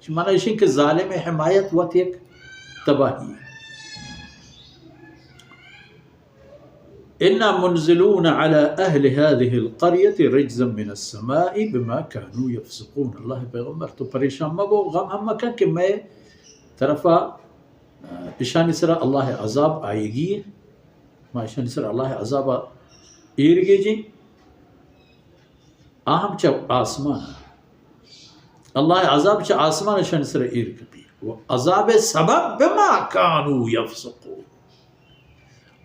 معنی یہ کہ ظالم حمایت وقت ایک تباہی. انا منزلون على اہل هذه القرية رجزا من السماء بما كانوا يفسقون. اللہ پیغمبر تو پریشان مبو، غم ہم مکن کہ میں طرفا اشانی سرا اللہ عذاب آئے گی، ما اشانی سرا اللہ عذاب ایرگی جی اہم چا آسمان اللہ عذاب چا آسمان اشانی سرا ایرگی و عذاب سبب بما كانوا يفسقون.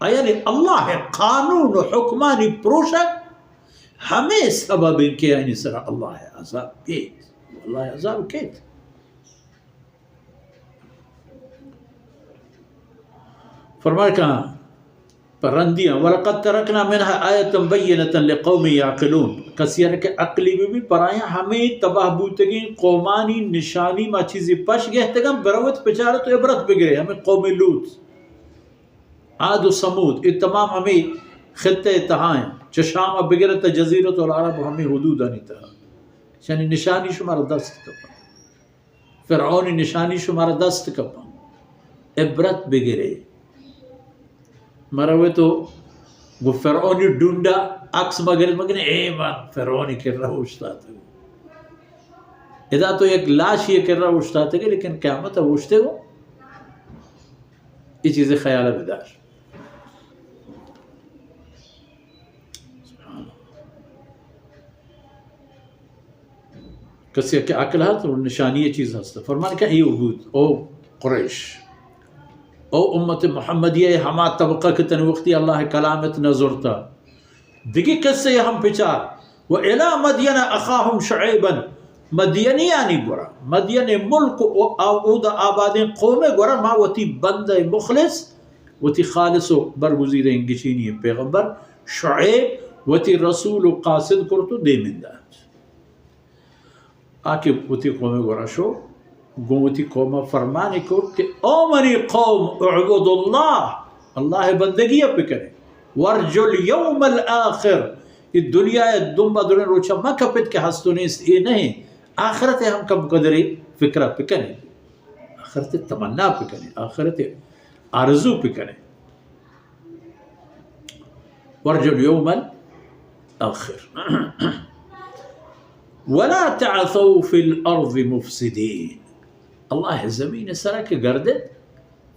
یعنی اللہ قانون و حکمانی پروشک ہمیں سبب ان کے یعنی سرا اللہ عذاب کیت، اللہ عذاب کیت. فرمایا کہاں پرندیاں وَلَقَدْ تَرَكْنَا مِنْهَا آیَةً بَيِّنَةً لِقَوْمٍ يَعْقِلُونَ. کسی کہ عقلی بھی پرائیں ہمیں تباہ بوتگی قومانی نشانی ما چیزی پش گہتگم بروت پچارت و عبرت بگرے. ہمیں قوم لوط، عاد و سمود، یہ تمام ہمیں خطے تہائیں چشامہ بگرت جزیرت العرب ہمیں حدود آنی تہا. یعنی نشانی شمار دست کپا، فرعونی نشانی شمار دست کپا، عبرت بگرے. مروے تو وہ فرعونی ڈونڈا عکس مگرد مگرد اے من فرعونی کر رہا اشتاتے ہو. ادا تو ایک لاش یہ کر رہا اشتاتے گے، لیکن قیامت اوشتے ہو یہ چیزیں خیال بدار. کسی کہ عقل ہے تو نشانی یہ چیز ہستا. فرمان کہ ای عبود او قریش او امت محمدیہ ہما طبقہ کے تن وقتی اللہ کلامت نظرتا دیکھی کس سے ہم پچار وَإِلَى مَدْيَنَ أَخَاهُمْ شُعَيْبًا. مدینیانی گورا مدین ملک او آبادین قوم گورا ما وتی بند مخلص وتی خالص و برگزید انگشینی پیغمبر شعیب وتی رسول و قاصد کرتو دے مندات آکے وتی قوم گورا شو گوتی قوم فرمانے کو کہ او منی قوم اعبد اللہ، اللہ بندگی پہ کرے، ورجو الیوم الاخر. یہ دنیا دنبا دنیا روچا مکپت کے ہستو نیست یہ نہیں، آخرت ہم کم قدری فکرہ پہ کریں، آخرت تمنا پہ کریں، آخرت آرزو پہ کریں. ورجو الیوم الاخر ولا تعثوا في الارض مفسدين. اللہ زمین سرا کے گردد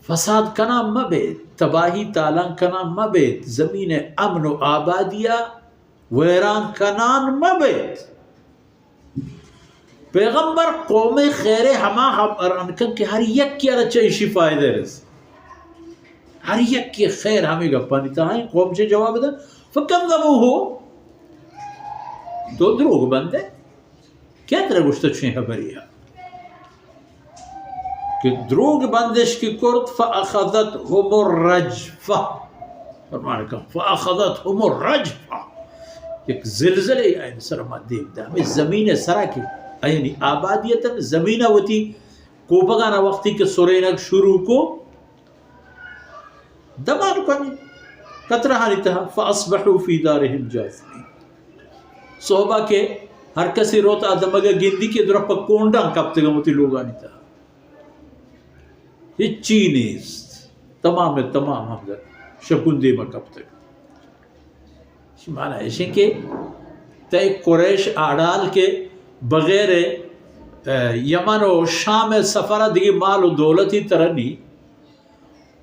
فساد کنا مبید، تباہی تالان کنا مبید، زمین امن و آبادیہ ویران کنان مبید. پیغمبر قوم خیر ہما ارانکن کہ ہر یک کی ارچائشی فائدہ رس، ہر یک کی خیر ہمیں گپانی تاہیں. قوم سے جواب دا فَكَذَّبُوهُ تو دروغ بندے کیا طرح گشتہ چھیں خبریہ کہ دروغ بندش کی کرد فَأَخَذَتْهُمُ الرَّجْفَةِ. فرمانے کہا فَأَخَذَتْهُمُ الرَّجْفَةِ ایک زلزلے آئین سرما دیکھ دا ہمیں زمین سرا کی یعنی آبادیتا زمینہ ہوتی کوپگانا وقتی کے سورینک شروع کو دمان کنی قطرہانی تہا فَأَصْبَحُوا فِي دَارِهِمْ جَاثِمِينَ. صحبہ کے ہر کسی روتا دمگا گندی کے درپا کونڈا کپتے گا موتی لوگانی تہا. یہ چینیست تمام ہم شکندی میں کپتے گا. معنی ایسے کہ تے قریش آڈال کے بغیر یمن و شام سفرہ دیگی مال و دولتی ترنی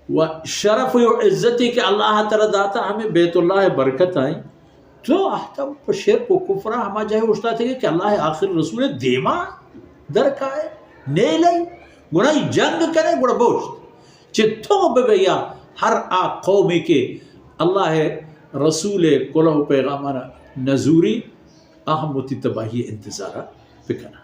و شرف و عزتی کہ اللہ تعالیٰ داتا ہمیں بیت اللہ برکت آئیں تو احتم پر شرک و کفرہ ہما جائے اٹھتا تھے کہ اللہ آخر رسول دیما درکائے نیلئی گناہی جنگ کرے گوڑا بوشت چتوں ببیا ہر آق قومی کے اللہ رسول کلہ پیغامانہ نزوری اہم و تباہی انتظارہ فکرہ.